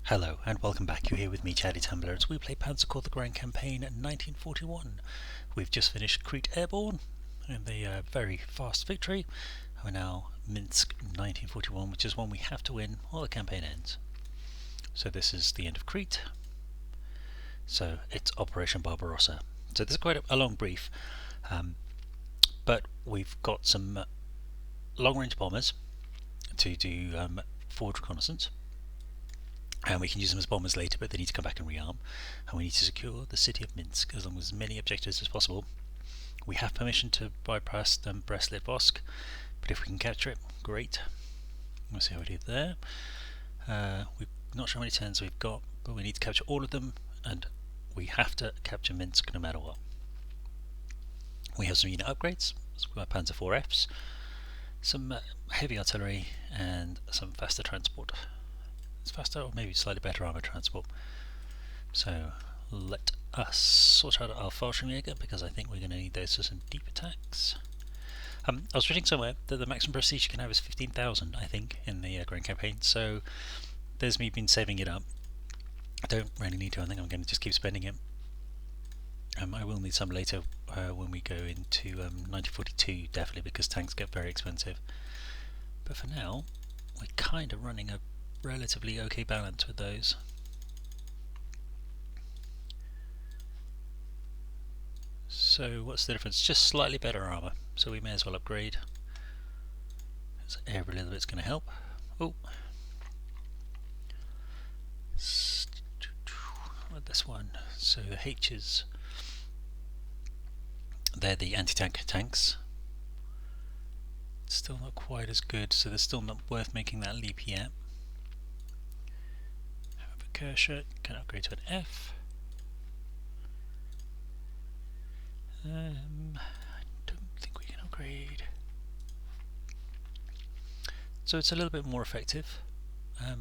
Hello and welcome back. You're here with me, Charlie Tumbler, as we play Panzer called the Grand Campaign in 1941. We've just finished Crete Airborne and the very fast victory. We're now Minsk 1941, which is one we have to win or the campaign ends. So this is the end of Crete. So it's Operation Barbarossa. So this is quite a long brief, but we've got some long-range bombers to do forward reconnaissance. And we can use them as bombers later, but they need to come back and rearm. And we need to secure the city of Minsk as long as many objectives as possible. We have permission to bypass Brest-Litvosk, but if we can capture it, great. We'll see how we do there. We're not sure how many turns we've got, but we need to capture all of them, and we have to capture Minsk no matter what. We have some unit upgrades, Panzer 4Fs, some heavy artillery, and some faster transport. Faster or maybe slightly better armoured transport. So let us sort out our Fallschirmjäger because I think we're going to need those for some deep attacks. I was reading somewhere that the maximum prestige you can have is 15,000, I think, in the Grand Campaign, so there's me been saving it up. I don't really need to, I think I'm going to just keep spending it. I will need some later when we go into 1942, definitely, because tanks get very expensive. But for now, we're kind of running a relatively okay balance with those. So what's the difference? Just slightly better armour, so we may as well upgrade. Every little bit's going to help. Oh, this one. So the H's, they're the anti-tank tanks. Still not quite as good, so they're still not worth making that leap yet. Kershaw can upgrade to an F. I don't think we can upgrade. So it's a little bit more effective.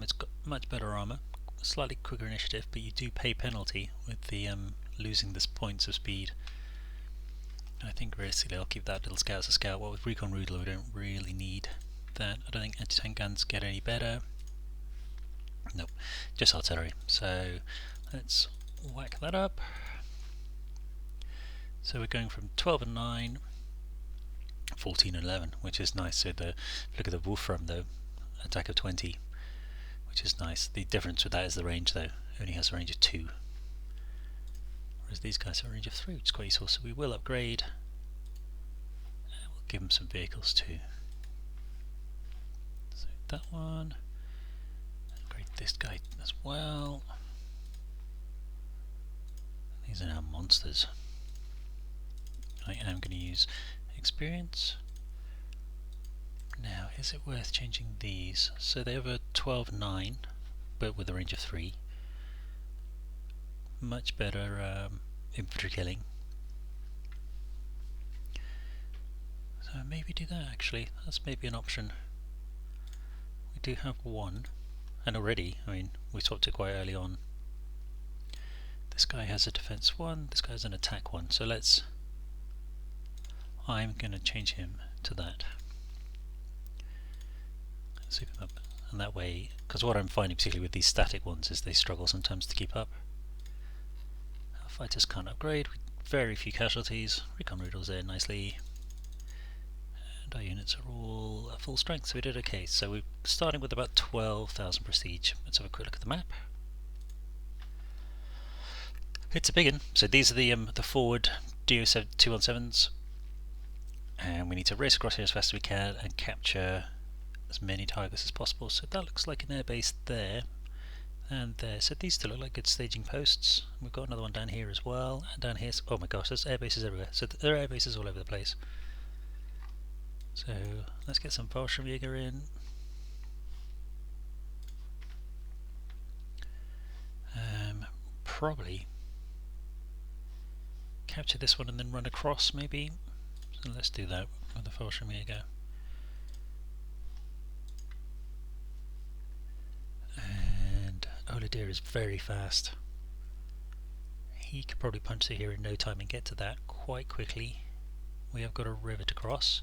It's got much better armour, slightly quicker initiative, but you do pay penalty with the losing this points of speed. And I think realistically I'll keep that little scout as a scout. Well, with Recon Rudel we don't really need that. I don't think anti-tank guns get any better. Nope, just artillery. So let's whack that up. So we're going from 12 and 9, 14 and 11, which is nice. So look at the Wolfram though, attack of 20, which is nice. The difference with that is the range though, only has a range of 2. Whereas these guys have a range of 3, which is quite useful. So we will upgrade. And we'll give them some vehicles too. So that one. This guy as well. These are now monsters. I am going to use experience. Now, is it worth changing these? So they have a 12-9, but with a range of 3. Much better infantry killing. So maybe do that actually. That's maybe an option. We do have one. And already, I mean, we swapped it quite early on. This guy has a defense 1, this guy has an attack 1, so I'm going to change him to that. Soup him up, and that way, because what I'm finding particularly with these static ones is they struggle sometimes to keep up. Our fighters can't upgrade, very few casualties, Recon Rudel's there nicely. Our units are all at full strength, so we did okay. So we're starting with about 12,000 prestige. Let's have a quick look at the map. It's a big one. So these are the forward DO217s, and we need to race across here as fast as we can and capture as many targets as possible. So that looks like an airbase there and there. So these still look like good staging posts. We've got another one down here as well, and down here. Oh my gosh, there's airbases everywhere. So there are airbases all over the place. So let's get some Fallschirmjäger in. Probably capture this one and then run across maybe. So let's do that with the Fallschirmjäger. And Oladir is very fast. He could probably punch through here in no time and get to that quite quickly. We have got a river to cross.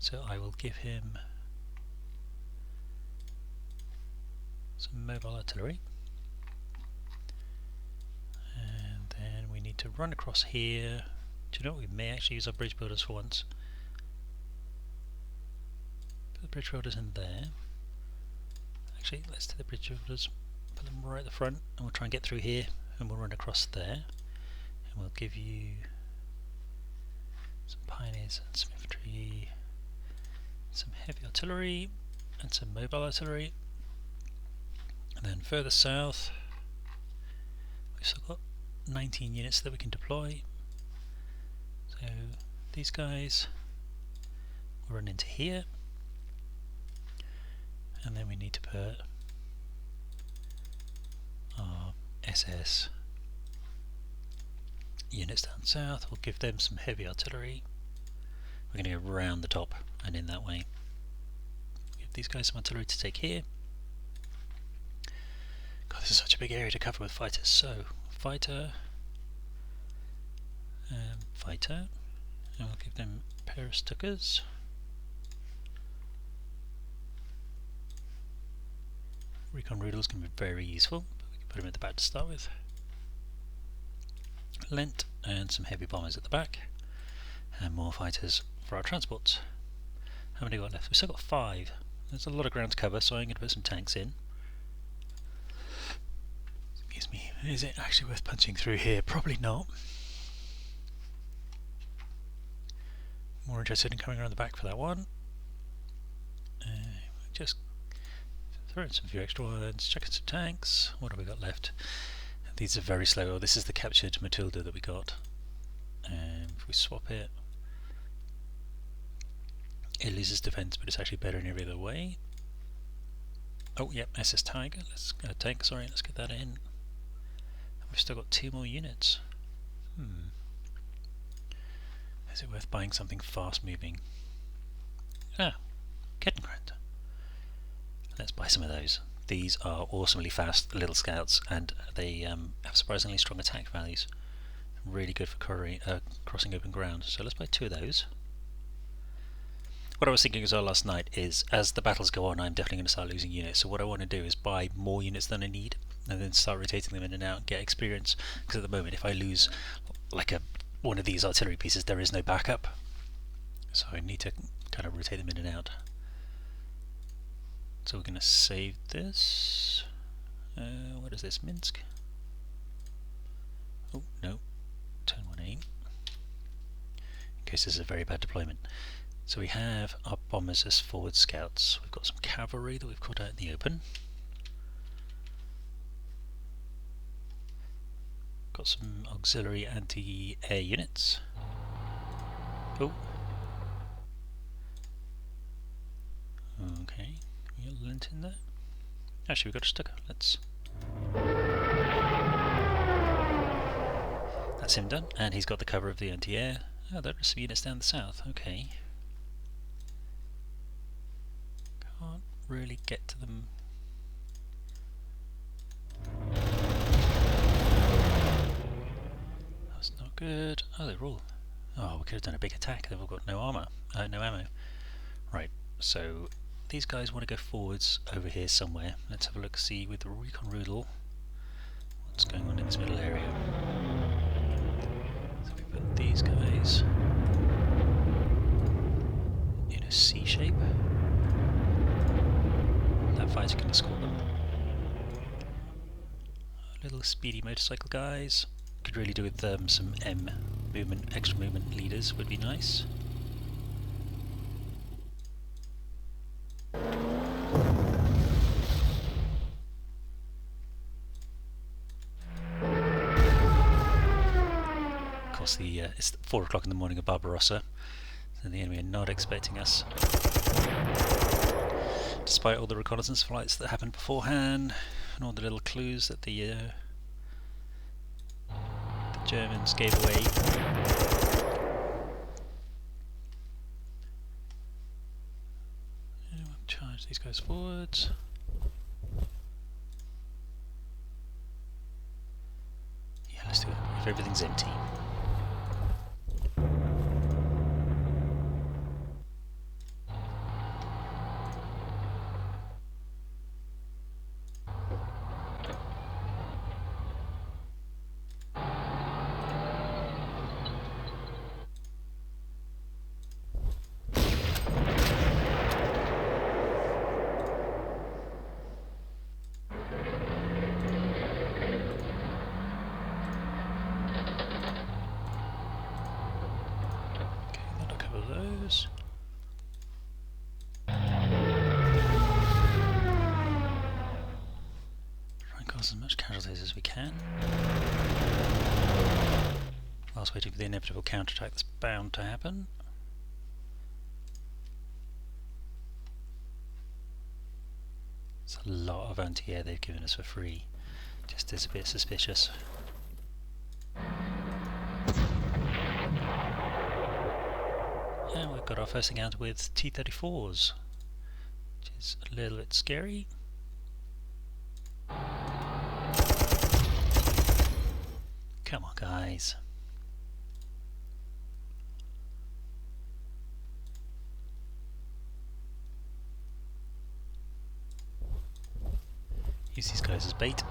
So I will give him some mobile artillery. to run across here. Do you know what? We may actually use our bridge builders for once. Put the bridge builders in there. Actually, let's take the bridge builders, put them right at the front, and we'll try and get through here, and we'll run across there. And we'll give you some pioneers and some infantry, some heavy artillery, and some mobile artillery. And then further south, we've still got 19 units that we can deploy. So these guys will run into here, and then we need to put our SS units down south. We'll give them some heavy artillery. We're going to go round the top and in that way. Give these guys some artillery to take here. God, this is such a big area to cover with fighters. So, fighter, fighter, and we'll give them a pair of Stuckers. Recon Rudel is going to be very useful, but we can put them at the back to start with. Lent and some heavy bombers at the back, and more fighters for our transports. How many got left? We've still got 5. There's a lot of ground to cover, so I'm going to put some tanks in. Excuse me, is it actually worth punching through here? Probably not. More interested in coming around the back for that one. Just throw in some few extra ones, checking some tanks. What have we got left? These are very slow. Oh, this is the captured Matilda that we got. If we swap it, it loses defense, but it's actually better in every other way. Oh, yep, SS Tiger. Tank. Sorry, let's get that in. And we've still got 2 more units. Is it worth buying something fast-moving? Ah, Kettenkrant. Let's buy some of those. These are awesomely fast little scouts, and they have surprisingly strong attack values. Really good for crossing open ground. So let's buy 2 of those. What I was thinking as well last night is, as the battles go on, I'm definitely going to start losing units. So what I want to do is buy more units than I need, and then start rotating them in and out and get experience. Because at the moment, if I lose like one of these artillery pieces, there is no backup. So I need to kind of rotate them in and out. So we're going to save this. What is this? Minsk? Oh, no. Turn 1 aim. In case this is a very bad deployment. So we have our bombers as forward scouts. We've got some cavalry that we've got out in the open. Got some auxiliary anti-air units. Oh. Okay. We got lint in there. Actually, we've got a Stucker. Let's. That's him done, and he's got the cover of the anti-air. Oh, there are some units down the south. Okay. Can't really get to them. That's not good. Oh, they're all. Oh, we could have done a big attack. They've all got no armor, no ammo. Right. So these guys want to go forwards over here somewhere. Let's have a look. See with the Recon Rudel what's going on in this middle area. So we put these guys in a C shape. That fighter can escort them. Little speedy motorcycle guys. Could really do with some M movement, extra movement leaders would be nice. Of course, it's 4 o'clock in the morning of Barbarossa, so the enemy are not expecting us. Despite all the reconnaissance flights that happened beforehand, and all the little clues that the Germans gave away. We'll charge these guys forwards. Yeah, let's do it. If everything's empty. cause as much casualties as we can, whilst waiting for the inevitable counterattack that's bound to happen. It's a lot of anti-air they've given us for free, just is a bit suspicious. And we've got our first encounter with T-34s, which is a little bit scary. Come on, guys. Use these guys as bait.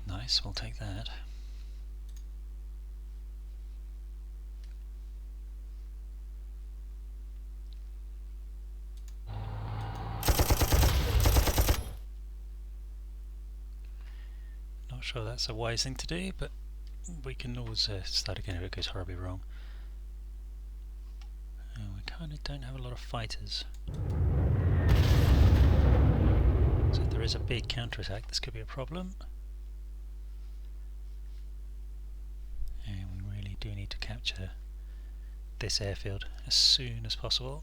Nice, we'll take that. Not sure that's a wise thing to do, but we can always start again if it goes horribly wrong. We kind of don't have a lot of fighters. So if there is a big counterattack, this could be a problem. And we really do need to capture this airfield as soon as possible.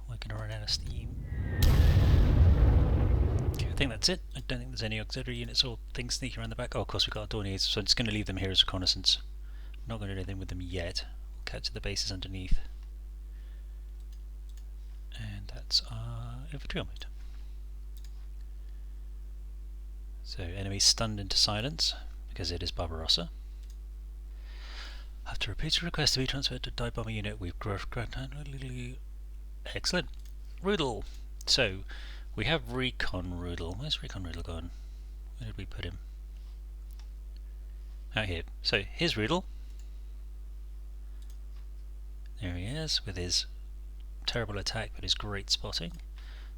We're going to run out of steam. Okay, I think that's it. I don't think there's any auxiliary units or things sneaking around the back. Oh, of course we've got Dorniers, so I'm just going to leave them here as reconnaissance. I'm not going to do anything with them yet. Capture the bases underneath, and that's our infantry armament. So enemy stunned into silence because it is Barbarossa. After repeated requests to be transferred to dive bomber unit, we've excellent. Rudel. So we have recon Rudel. Where's recon Rudel gone? Where did we put him? Out here. So here's Rudel. There he is, with his terrible attack but his great spotting.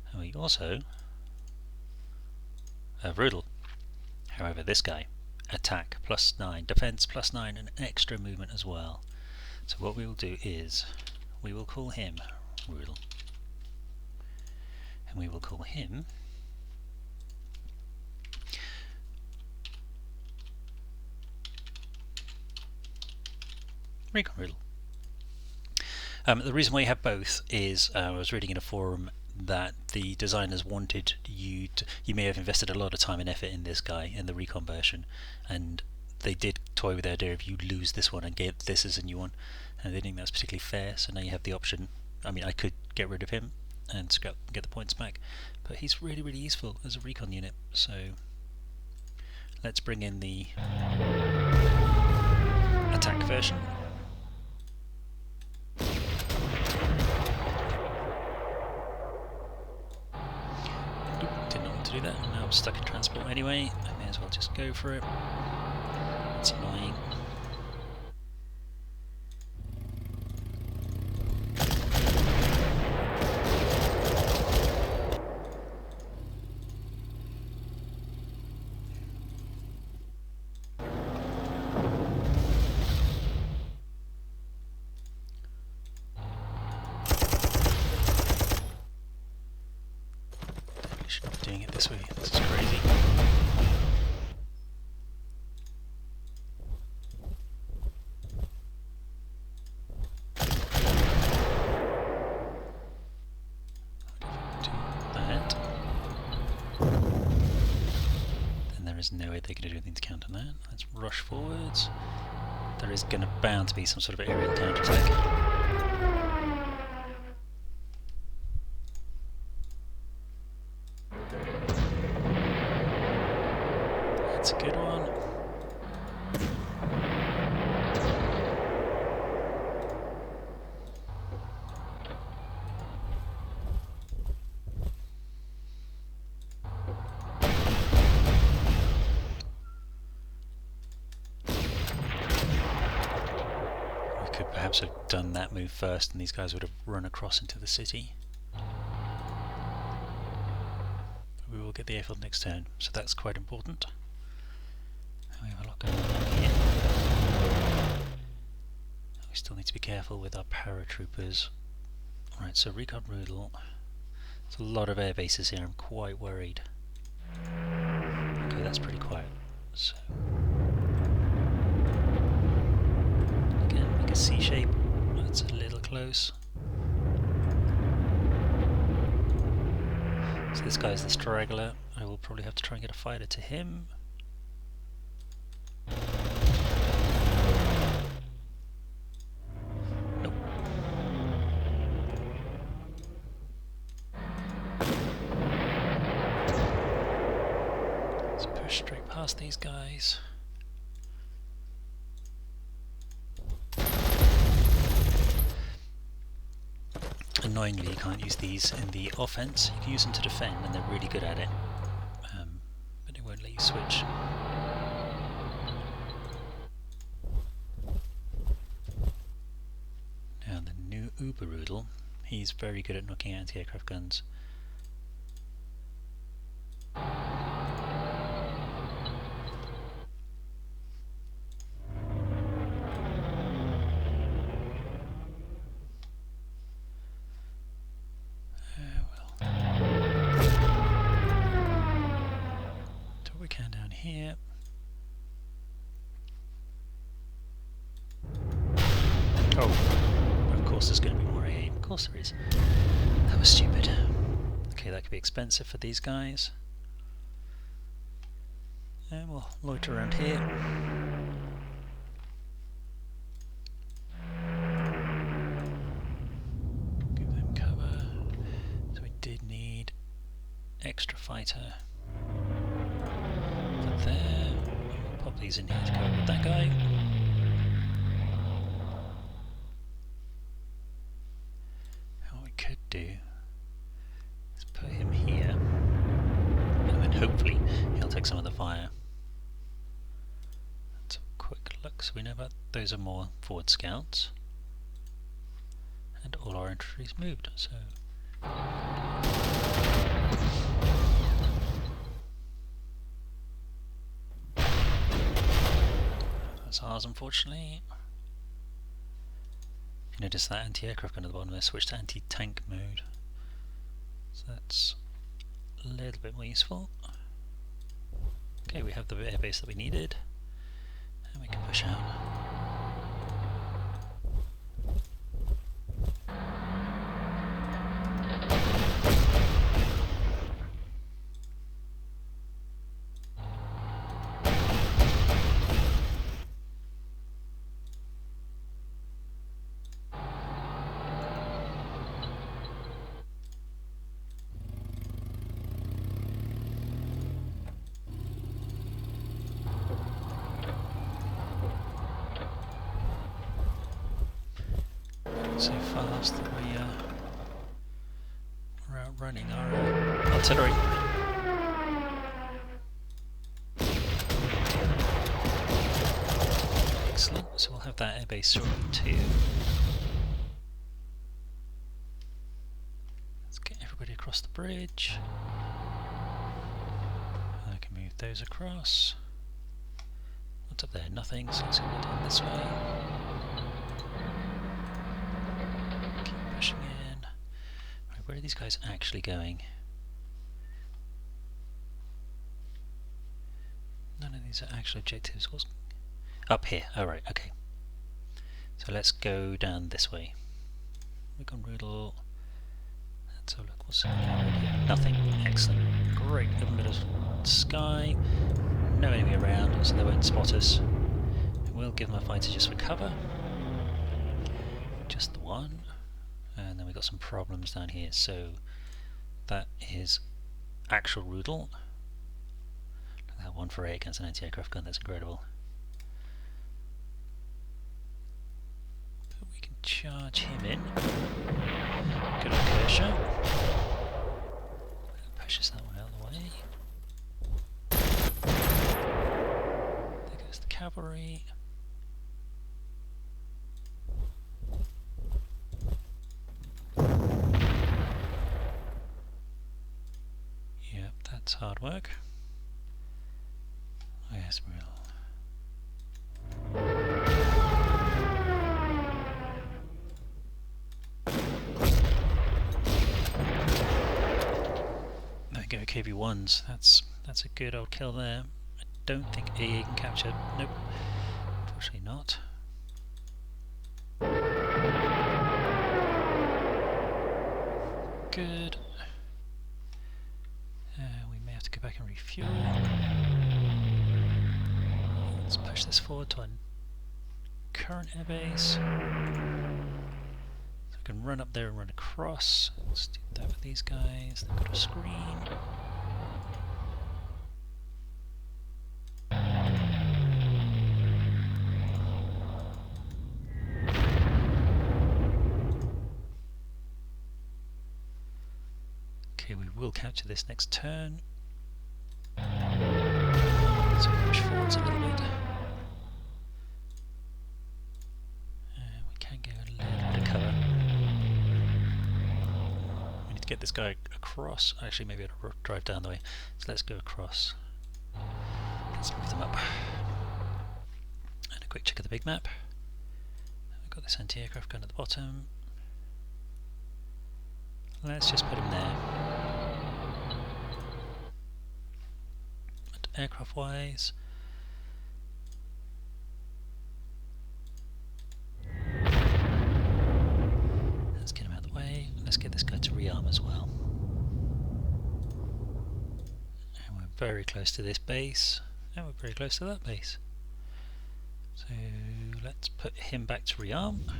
And we also have Rudel. However, this guy, attack +9, defense +9, and extra movement as well. So what we will do is, we will call him Rudel. And we will call him Recon Rudel. The reason why you have both is I was reading in a forum that the designers wanted you may have invested a lot of time and effort in this guy in the recon version, and they did toy with the idea of you lose this one and get this as a new one, and they didn't think that was particularly fair, so now you have the option. I mean, I could get rid of him and get the points back, but he's really useful as a recon unit, so let's bring in the attack version. Do that, and now I'm stuck in transport anyway. I may as well just go for it. It's annoying. Doing it this way, this is crazy. That. Then there is no way they're going to do anything to counter that. Let's rush forwards. There is bound to be some sort of aerial counterattack. That's a good one. We could perhaps have done that move first and these guys would have run across into the city. But we will get the airfield next turn, so that's quite important. We have a lot going on here. We still need to be careful with our paratroopers. Alright, so recon Rudel. There's a lot of air bases here, I'm quite worried. Okay, that's pretty quiet. So again, make a C shape. That's a little close. So this guy's the straggler. I will probably have to try and get a fighter to him. Nope. Let's push straight past these guys. Annoyingly, you can't use these in the offense. You can use them to defend, and they're really good at it. But it won't let you switch. Now the new Uber Rudel, he's very good at knocking out anti-aircraft guns. Here. Oh, of course there's going to be more AA. Of course there is. That was stupid. Okay, that could be expensive for these guys. And we'll loiter around here. Give them cover. So we did need extra fighter. There. We'll pop these in here to go with that guy. What we could do is put him here, and then hopefully he'll take some of the fire. Let's have a quick look. So we know about those are more forward scouts, and all our infantry's moved. So. That's ours, unfortunately. You notice that anti-aircraft gun at the bottom there switched to anti-tank mode. So that's a little bit more useful. Okay, we have the airbase that we needed. And we can push out. So fast that we're outrunning our artillery. Excellent, so we'll have that airbase shortly too. Let's get everybody across the bridge. I can move those across. What's up there? Nothing, so let's go down this way. In. Right, where are these guys actually going? None of these are actual objectives. What's up here? Oh right, okay. So let's go down this way. We can Rudel. Let's have a look. What's going on here? Nothing. Excellent. Great. Open bit of sky. No enemy around, so they won't spot us. We'll give them a fighter just for cover. Just the one. And then we've got some problems down here. So that is actual Rudel. Look at that 1 for 8 against an anti-aircraft gun, that's incredible. But we can charge him in. Good old Kershaw. Pushes that one out of the way. There goes the cavalry. That's hard work. Yes, KV-1s. That's a good old kill there. I don't think AA can capture. Nope, unfortunately not. Good. We may have to go back and refuel. Let's push this forward to our current airbase. So we can run up there and run across. Let's do that with these guys. They've got a screen. Okay, we will capture this next turn. So push forwards a little bit. We can get a little bit of cover. We need to get this guy across. Actually, maybe I'll drive down the way. So let's go across. Let's move them up. And a quick check of the big map. We've got this anti-aircraft gun at the bottom. Let's just put him there. And aircraft wise, let's get him out of the way. Let's get this guy to rearm as well. And we're very close to this base, and we're very close to that base. So let's put him back to rearm.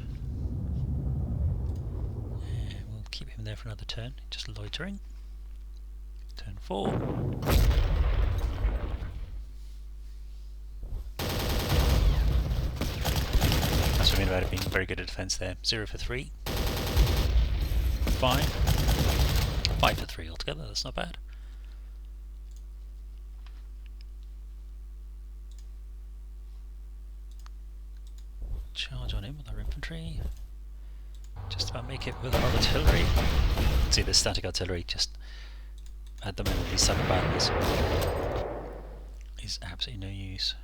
Keep him there for another turn, just loitering. Turn 4. That's what I mean about it being very good at defence there. 0 for 3. 5. 5 for 3 altogether, that's not bad. Charge on him with our infantry. Just about make it with our artillery. See, the static artillery just at the moment these summer battles is absolutely no use.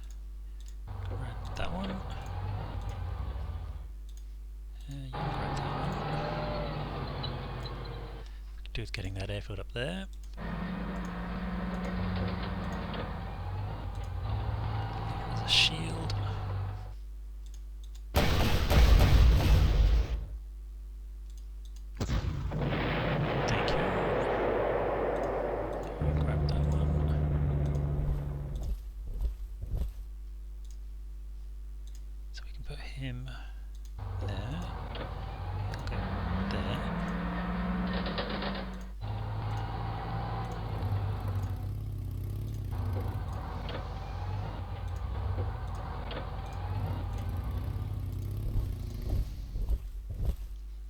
Grab that one. You grab that one. What we can do is getting that airfield up there. There's a shield. Him there, he'll go there.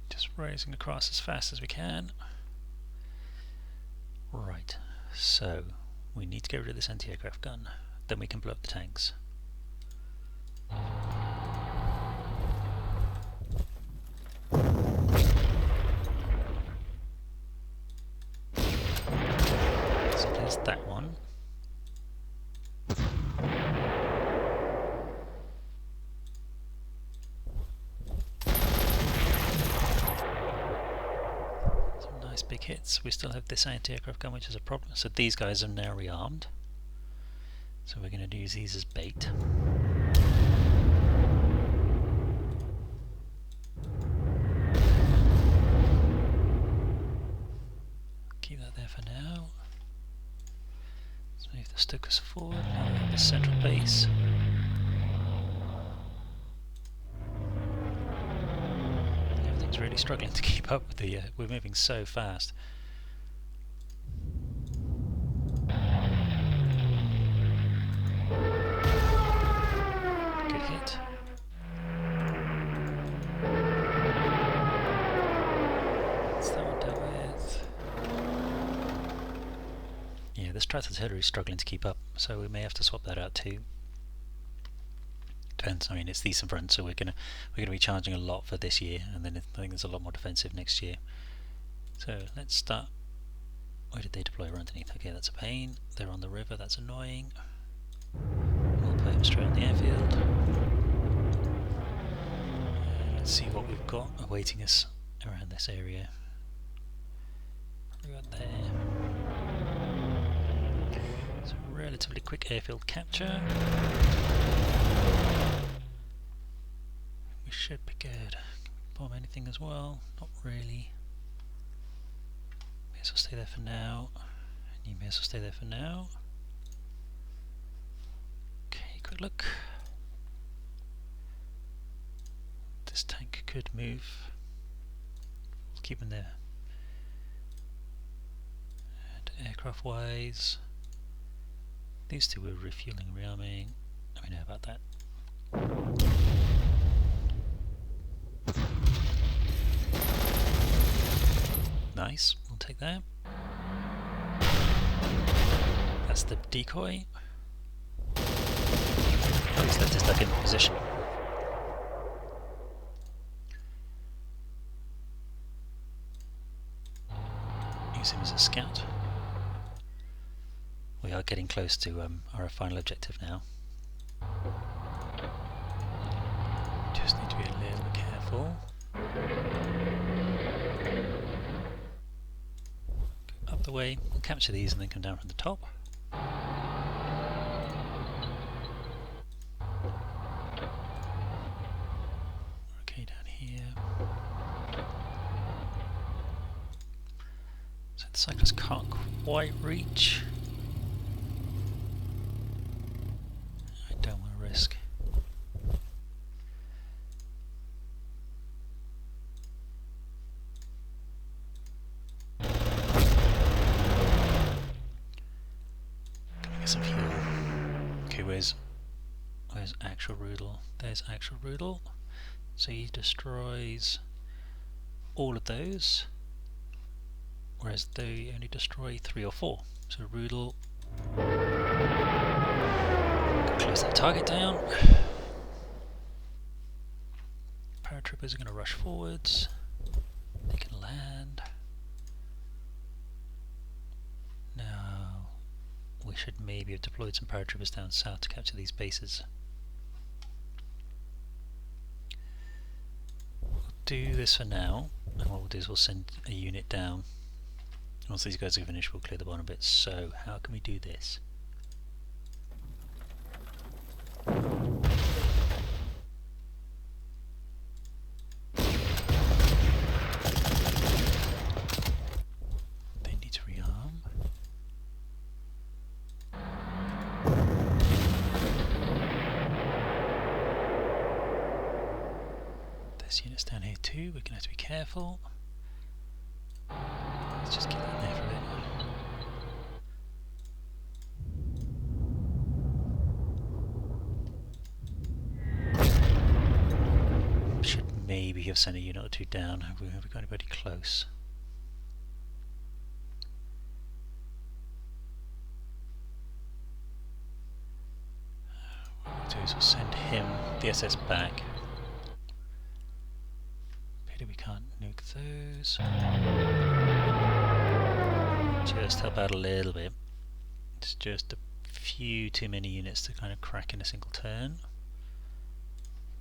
Just raising across as fast as we can. Right, so we need to get rid of this anti-aircraft gun, then we can blow up the tanks. That one. Some nice big hits. We still have this anti-aircraft gun, which is a problem. So these guys are now rearmed. So we're going to use these as bait. Keep that there for now. Move the Stukas forward, now we have the central base. Everything's really struggling to keep up with the, we're moving so fast. Good hit. What's that one dealt with? Yeah, the Strat artillery is struggling to keep up, so we may have to swap that out too. Depends. I mean, it's decent front, so we're gonna be charging a lot for this year, and then I think there's a lot more defensive next year. So let's start. Where did they deploy? Right underneath. Okay, that's a pain. They're on the river. That's annoying. We'll put them straight on the airfield. Let's see what we've got awaiting us around this area. Probably about there. It's a relatively quick airfield capture. We should be good. Bomb anything as well? Not really. May as well stay there for now. And you may as well stay there for now. Okay, quick look. This tank could move. We'll keep him there. And aircraft wise, these two were refueling, rearming. Let me know about that. Nice, we'll take that. That's the decoy. He's left his duck in position. Use him as a scout. We are getting close to our final objective now. Just need to be a little bit careful. Go up the way, we'll capture these and then come down from the top. Okay, down here. So the cyclists can't quite reach. I don't want to risk. Gonna get some fuel. Okay, where's actual Rudel? There's actual Rudel. So he destroys all of those, whereas they only destroy 3 or 4. So Rudel, close that target down. Paratroopers are going to rush forwards. They can land. Now we should maybe have deployed some paratroopers down south to capture these bases. Do this for now, and what we'll do is we'll send a unit down. Once these guys are finished, we'll clear the bottom bit. So how can we do this? They need to rearm. There's units down here too, we're going to have to be careful. Let's just keep that there for a bit. Should maybe have sent a unit or two down. Have we got anybody close? What we'll do is we'll send him, the SS, back. We can't nuke those. Just help out a little bit. It's just a few too many units to kind of crack in a single turn.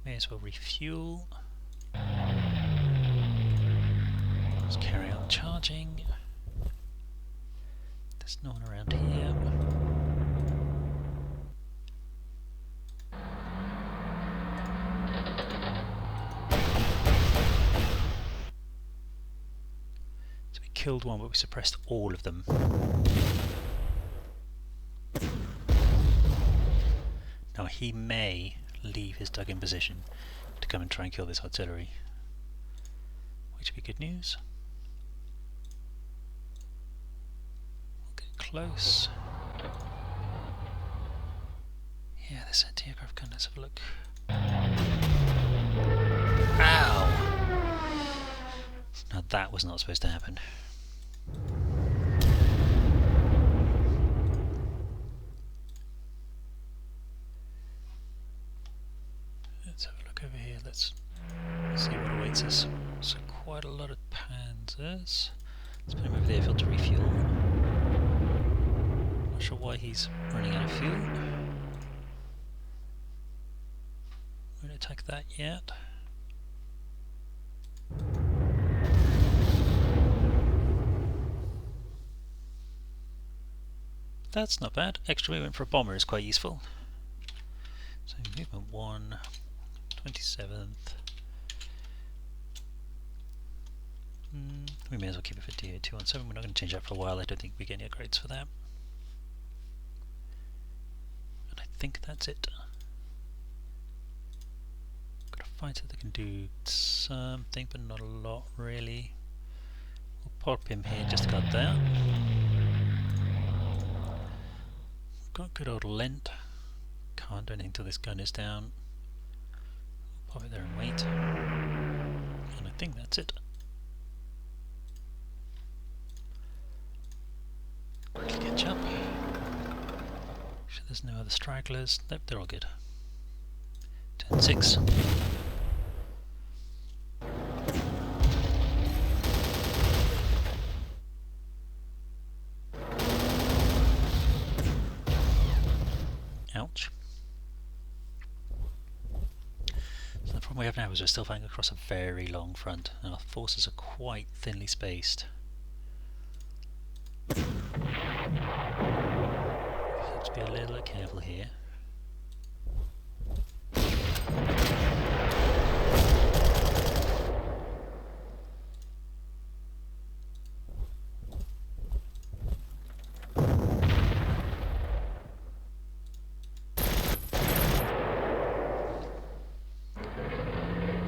May as well refuel. Let's carry on charging. There's no one around here. Killed one, but we suppressed all of them. Now he may leave his dug-in position to come and try and kill this artillery, which would be good news. We'll get close. Yeah, this anti-aircraft gun, let's have a look. Ow! Now that was not supposed to happen. Let's have a look over here, let's see what awaits us. So quite a lot of Panzers. Let's put him over the airfield to refuel. Not sure why he's running out of fuel. Won't attack that yet. That's not bad. Extra movement for a bomber is quite useful. So movement 1, 27th. We may as well keep it for DA217. We're not going to change that for a while. I don't think we get any upgrades for that. And I think that's it. Got a fighter that can do something, but not a lot really. We'll pop him here just to guard that. Got good old Lent. Can't do anything until this gun is down. Pop it there and wait. And I think that's it. Quickly catch up. Sure there's no other stragglers. Nope, they're all good. Turn 6. Ouch. So the problem we have now is we're still fighting across a very long front and our forces are quite thinly spaced. We have to be a little bit careful here.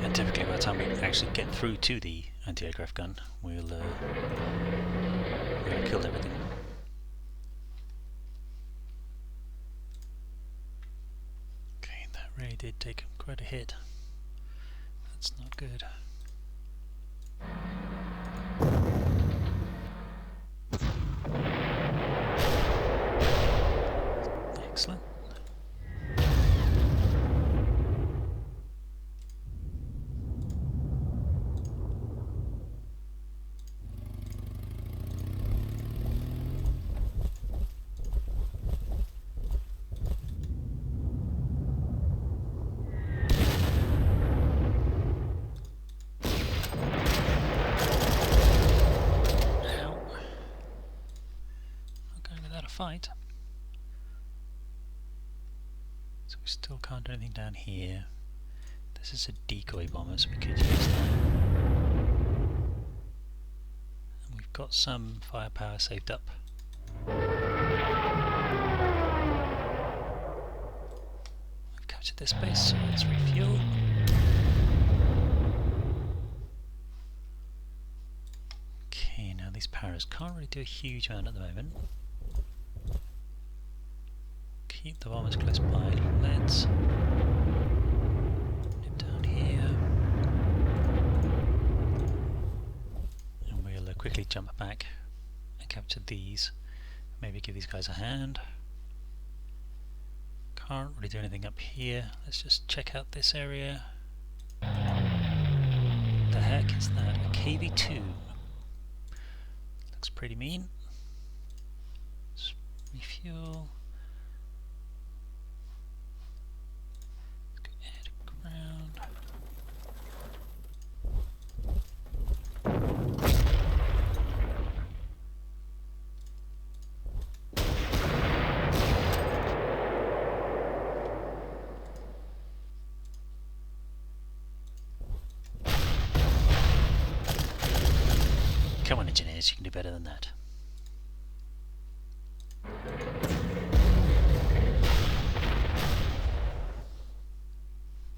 And typically by the time we actually get through to the anti-aircraft gun, we'll have killed everything. Okay, that really did take quite a hit. That's not good. Excellent. Fight. So we still can't do anything down here. This is a decoy bomber, so we could use that. And we've got some firepower saved up. We've captured this base, so let's refuel. Okay, now these paras can't really do a huge amount at the moment. Keep the bombers close by. Let's nip down here. And we'll quickly jump back and capture these. Maybe give these guys a hand. Can't really do anything up here. Let's just check out this area. The heck is that? A KV-2. Looks pretty mean. Let's refuel. Come on, engineers, you can do better than that.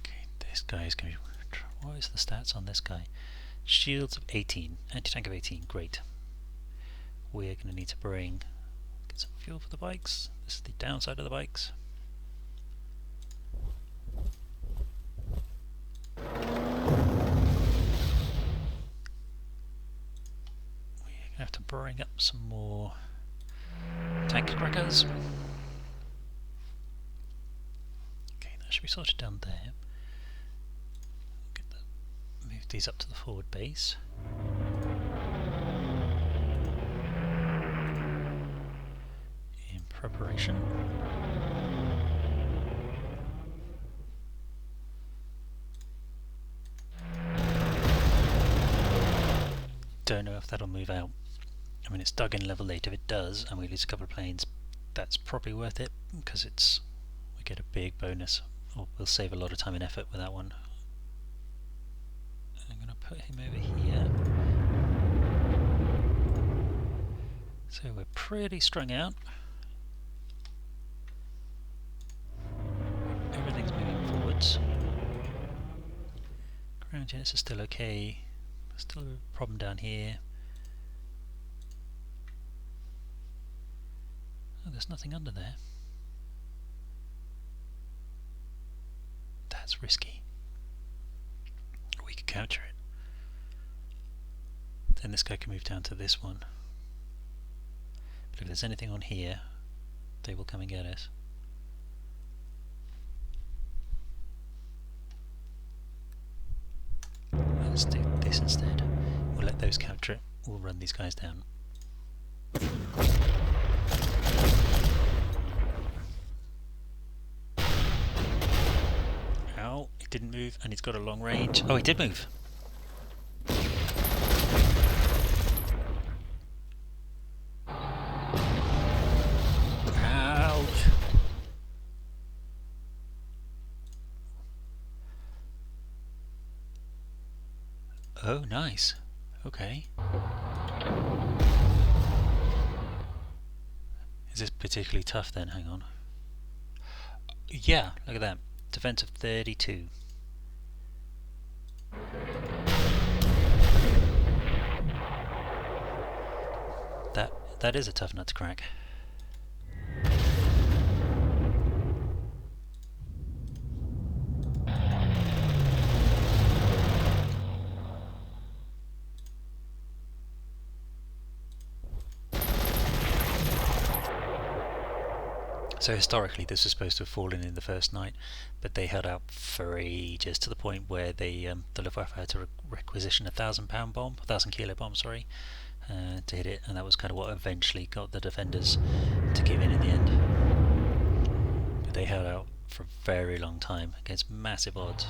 Okay, this guy is going to be... What is the stats on this guy? Shields of 18, anti-tank of 18, great. We're going to need to get some fuel for the bikes. This is the downside of the bikes. Have to bring up some more tank crackers. Okay, that should be sorted down there. Move these up to the forward base. In preparation. Don't know if that'll move out. I mean, it's dug in level 8. If it does, and we lose a couple of planes, that's probably worth it because we get a big bonus. We'll save a lot of time and effort with that one. I'm going to put him over here. So we're pretty strung out. Everything's moving forwards. Ground units are still okay. Still a problem down here. Oh, there's nothing under there. That's risky. We could capture it. Then this guy can move down to this one. But if there's anything on here, they will come and get us. Let's do this instead. We'll let those capture it. We'll run these guys down. Ow, he didn't move and he's got a long range. Oh, he did move. Ouch. Oh, nice. Okay. Is this particularly tough then? Hang on. Yeah, look at that. Defense of 32. That is a tough nut to crack. So historically this was supposed to have fallen in the first night, but they held out for ages to the point where they the Luftwaffe had to requisition a 1,000-pound bomb, 1,000-kilo bomb, sorry, to hit it, and that was kind of what eventually got the defenders to give in the end. But they held out for a very long time against massive odds.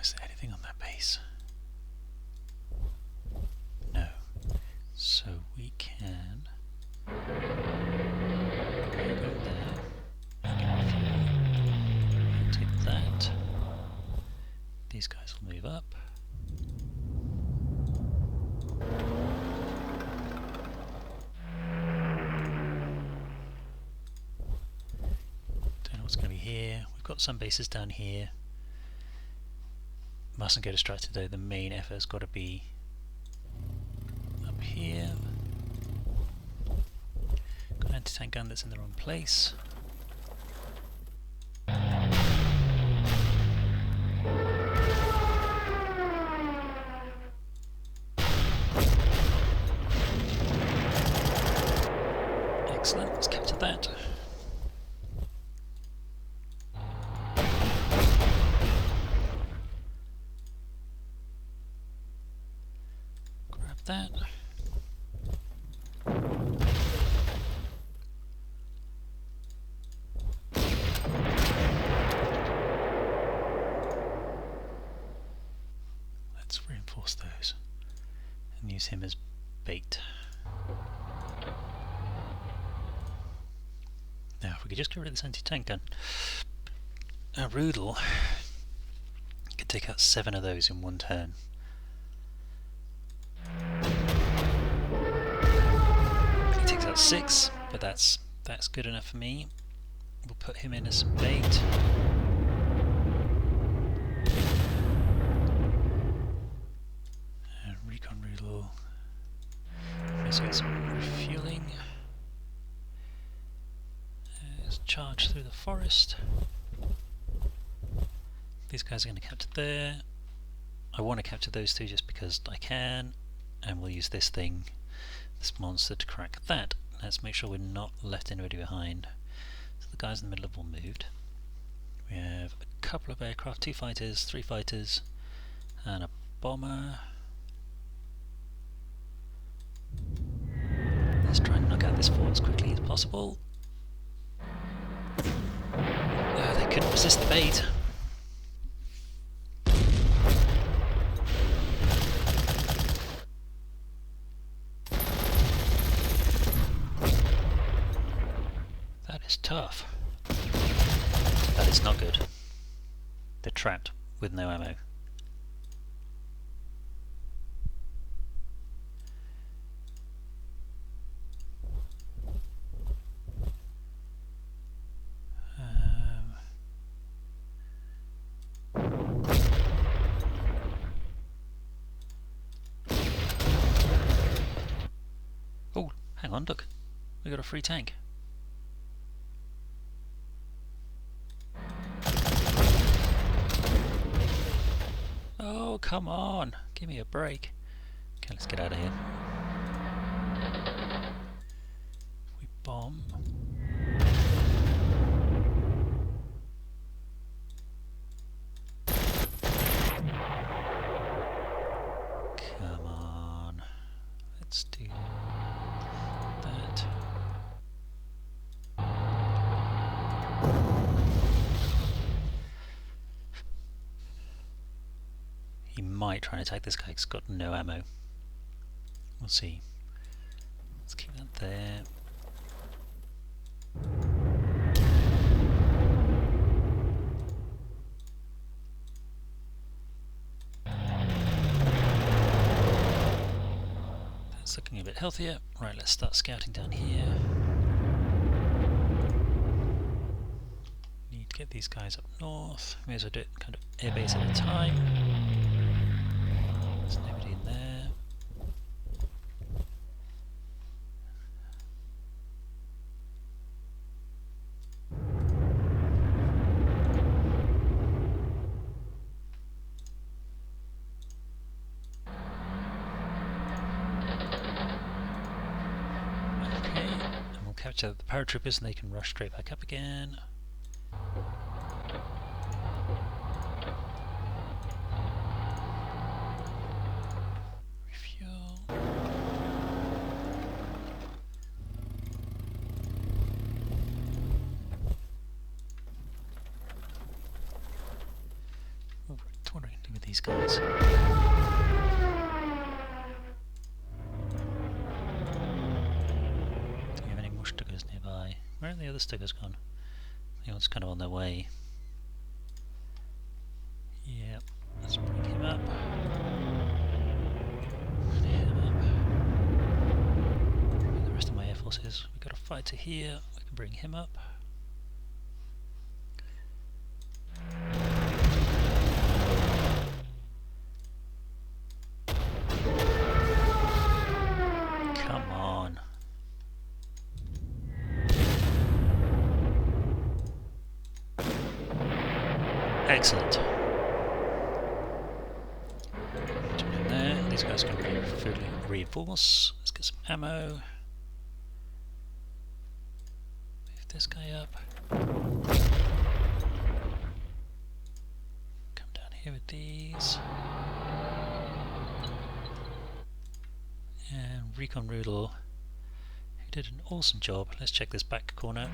Is there anything on that base? No. So we can go there, take that. These guys will move up. Don't know what's going to be here. We've got some bases down here. Mustn't get distracted though, the main effort's got to be up here. Got an anti-tank gun that's in the wrong place. Excellent, let's capture that. That. Let's reinforce those and use him as bait. Now if we could just get rid of this anti-tank gun. Now Rudel could take out 7 of those in one turn. He takes out 6, but that's good enough for me. We'll put him in as some bait. And recon Rudel. Let's get some refueling. Let's charge through the forest. These guys are going to capture there. I want to capture those two just because I can. and we'll use this monster to crack that. Let's make sure we're not left anybody behind. So the guys in the middle have all moved. We have a couple of aircraft, 2 fighters, 3 fighters, and a bomber. Let's try and knock out this fort as quickly as possible. They couldn't resist the bait. That is tough. That is not good. They're trapped with no ammo. Oh, hang on, look. We got a free tank. Oh, come on. Give me a break. Okay, let's get out of here. We bomb. Come on. Let's do that. He might try and attack this guy, he's got no ammo. We'll see. Let's keep that there. That's looking a bit healthier. Right, let's start scouting down here. Need to get these guys up north. May as well do it kind of airbase at a time. There's nobody in there. Okay, and we'll capture the paratroopers and they can rush straight back up again. What do I do with these guys? Do we have any more Stuggers nearby? Where are the other Stuggers gone? I think one's kind of on their way. Yep, let's bring him up. And him up. Where are the rest of my air forces? We've got a fighter here, we can bring him up. Excellent. Jump in there. These guys can fully reinforce. Let's get some ammo. Move this guy up. Come down here with these. And Recon Rudel, who did an awesome job. Let's check this back corner.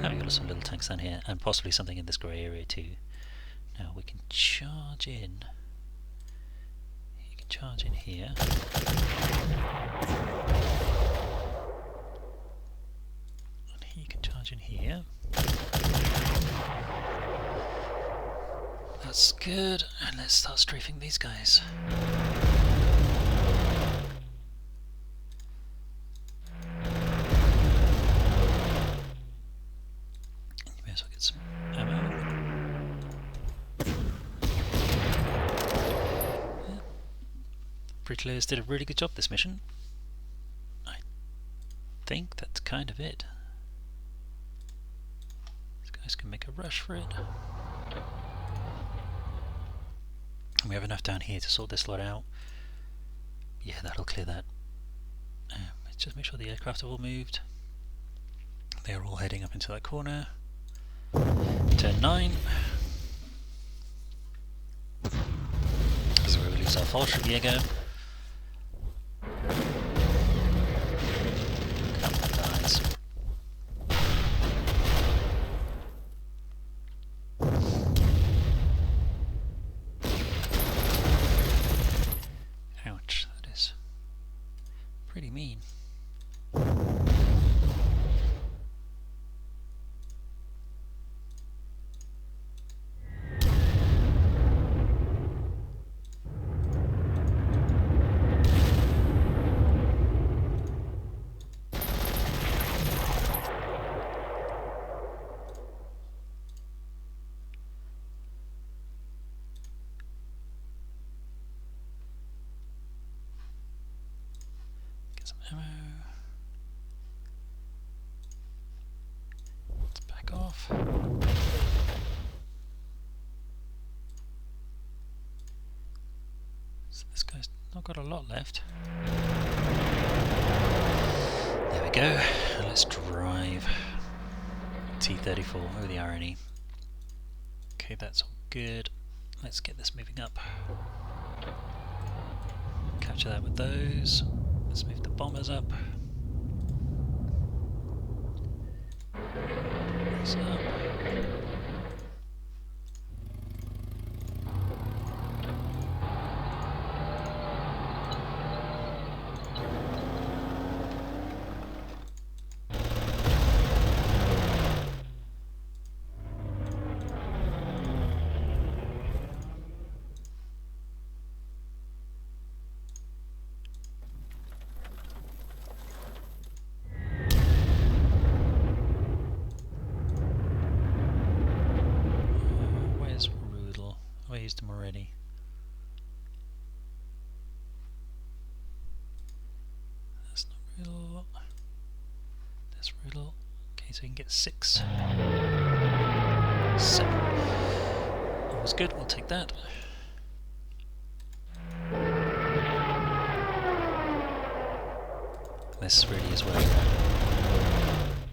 Oh, we've got some little tanks down here, and possibly something in this grey area too. Now we can charge in. You can charge in here. And he can charge in here. That's good, and let's start strafing these guys. Get some ammo. Yeah. Bricklayers did a really good job this mission. I think that's kind of it. These guys can make a rush for it. And we have enough down here to sort this lot out. Yeah, that'll clear that. Let's just make sure the aircraft are all moved. They're all heading up into that corner. Turn 9. As we release our Fallschirmjäger. Come on, guys. Ouch, that is pretty mean. Some ammo. Let's back off. So this guy's not got a lot left. There we go. And let's drive T-34 over the irony. Okay, that's all good. Let's get this moving up. Capture that with those. Let's move the bombers up. Raise up. Rudel. I used him already. That's not Rudel. That's Rudel. Okay, so we can get 6. 7. That was good, we'll take that. This really is where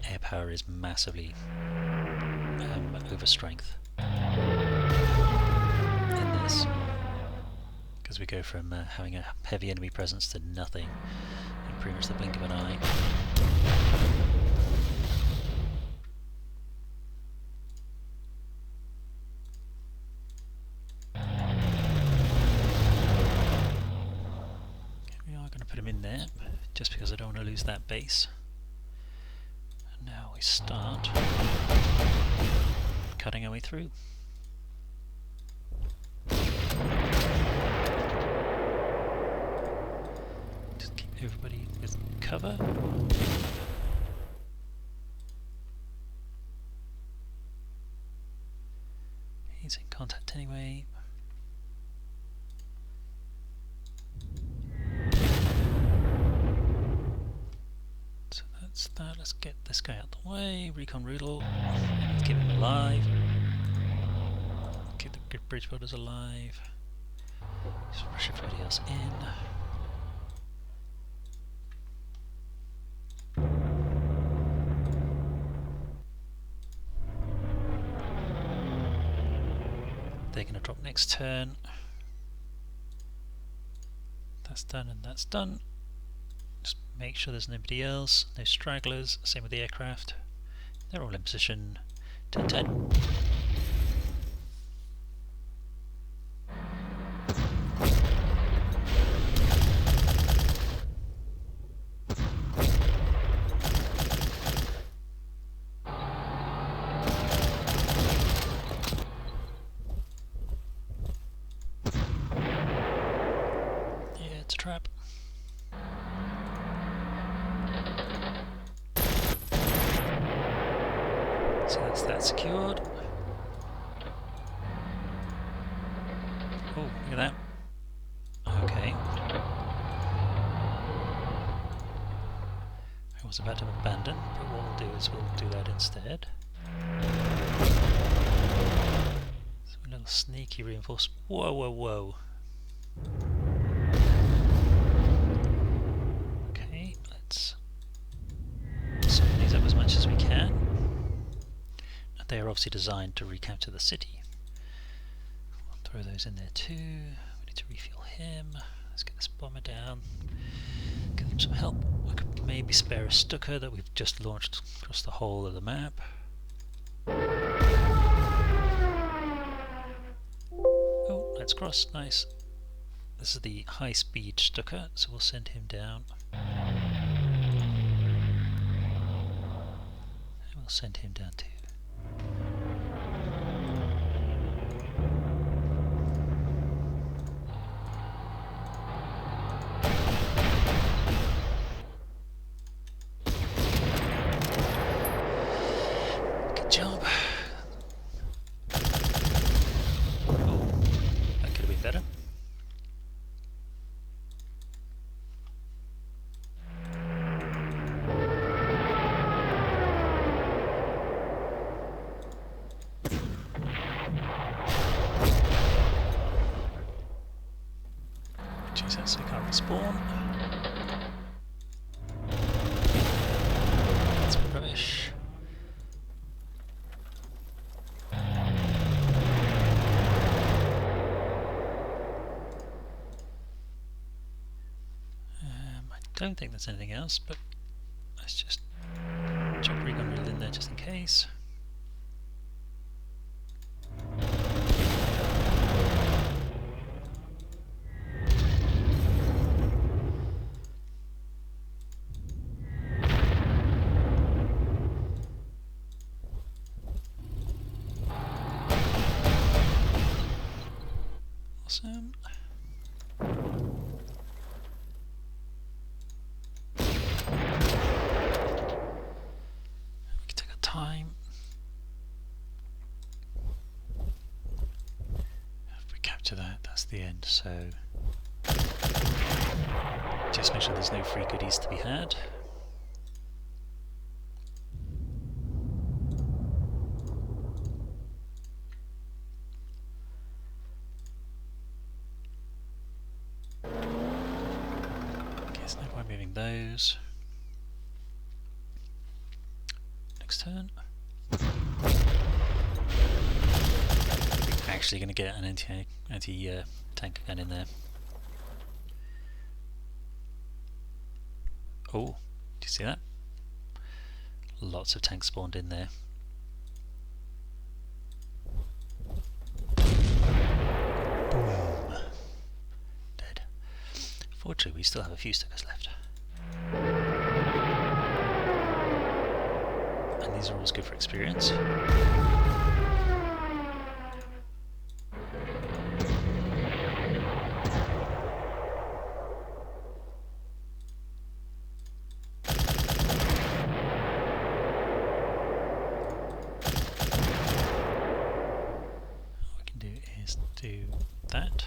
air power is massively over strength in this, because we go from having a heavy enemy presence to nothing in pretty much the blink of an eye. We are going to put him in there just because I don't want to lose that base. And now we start cutting our way through. Just keep everybody with cover. He's in contact anyway. So that's that. Let's get this guy out the way. Recon Rudel. Let's keep him alive. Keep the bridge builders alive. Just rush everybody else in. They're going to drop next turn. That's done and that's done. Just make sure there's nobody else, no stragglers. Same with the aircraft. They're all in position. 10-10. Trap. So that's that secured. Oh, look at that. Okay. I was about to abandon, but what we'll do is we'll do that instead. So a little sneaky reinforcement. Whoa, whoa, whoa. obviously designed to recapture the city. I'll throw those in there too. We need to refuel him. Let's get this bomber down. Give them some help. We could maybe spare a Stuka that we've just launched across the whole of the map. Oh, let's cross. Nice. This is the high-speed Stuka, so we'll send him down. And we'll send him down too. Good job. Oh, that could have been better. So can't respawn. That's rubbish. I don't think there's anything else, but let's just chuck recon reel in there just in case. Awesome. We can take our time. If we capture that, that's the end, so just make sure there's no free goodies to be had. There's no point moving those. Next turn. Actually going to get an anti-tank gun in there. Oh, do you see that? Lots of tanks spawned in there. Boom. Dead. Fortunately, we still have a few stickers left. And these are always good for experience. Do that.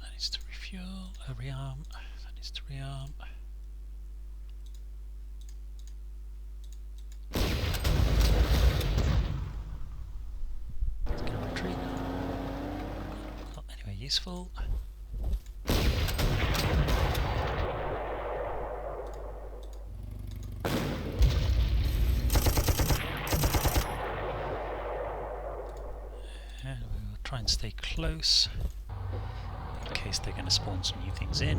That needs to refuel, rearm. That needs to rearm. Let's go retreat. Not anywhere useful. Try and stay close in case they're going to spawn some new things in.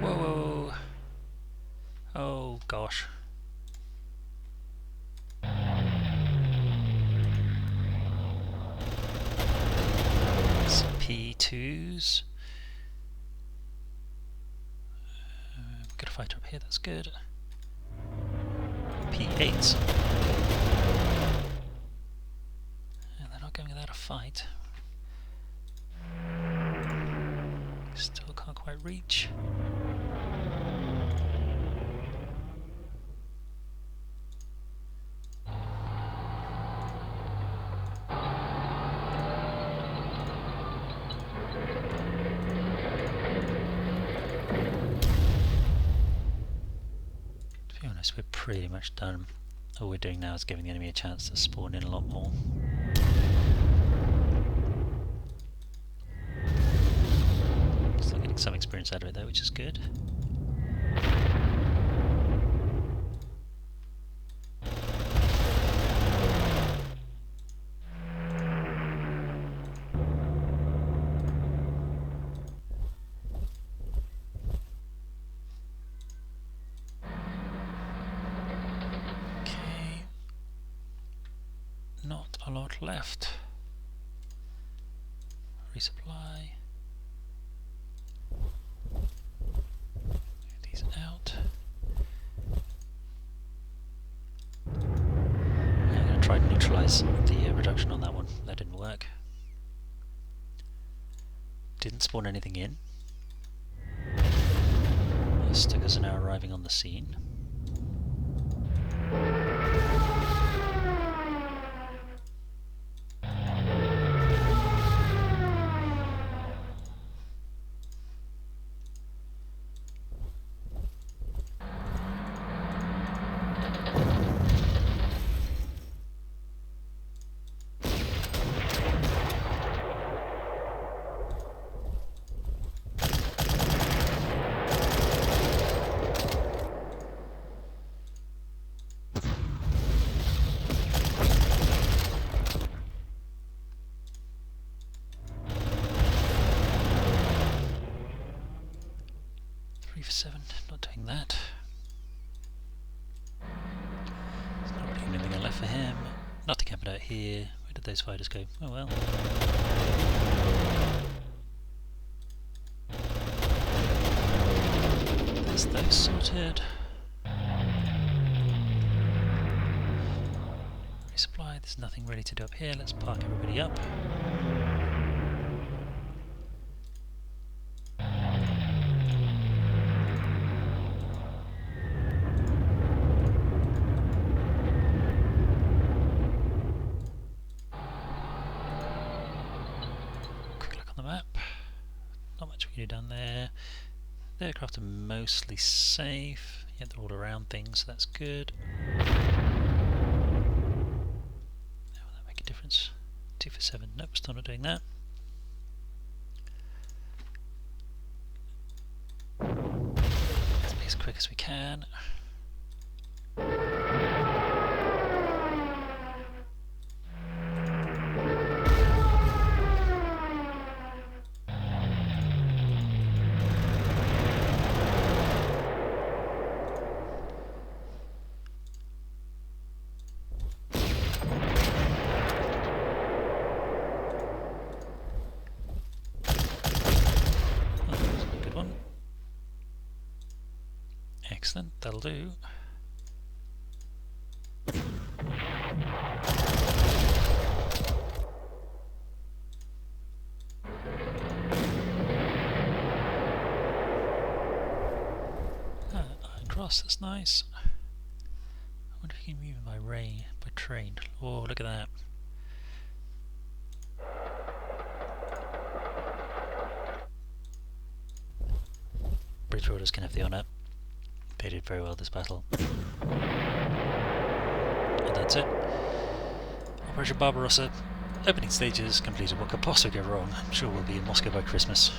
Whoa! Oh gosh. Some P2s. We've got a fighter up here, that's good. P8s. And they're not going without a fight. Still can't quite reach. To be honest, we're pretty much done. All we're doing now is giving the enemy a chance to spawn in a lot more. getting some experience out of it though, which is good. Okay, not a lot left. Resupply. Get these out. I'm going to try to neutralise the reduction on that one. That didn't work. Didn't spawn anything in. The stickers are now arriving on the scene. For 7, not doing that. There's not really anything left for him. Nothing happened out here. Where did those fighters go? Oh well. There's those sorted. Resupply, there's nothing really to do up here. Let's park everybody up. Down there. The aircraft are mostly safe. Yeah, they're all around things, so that's good. Will that make a difference? 2 for 7. Nope, still not doing that. Let's be as quick as we can. Excellent, that'll do. Iron Cross, that's nice. I wonder if you can move by train. Oh, look at that. British Orders can have the honour. They did very well this battle. And that's it. Operation Barbarossa, opening stages completed. What could possibly go wrong? I'm sure we'll be in Moscow by Christmas.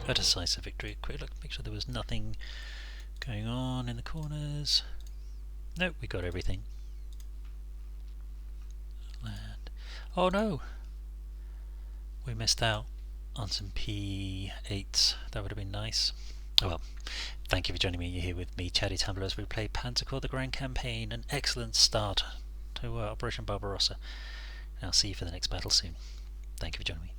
A decisive victory. Quick look, make sure there was nothing going on in the corners. Nope, we got everything. Land. Oh no! We missed out on some P8s. That would have been nice. Oh well, thank you for joining me here with me, Chatty Tumbler, as we play Panzer the Grand Campaign. An excellent start to Operation Barbarossa. And I'll see you for the next battle soon. Thank you for joining me.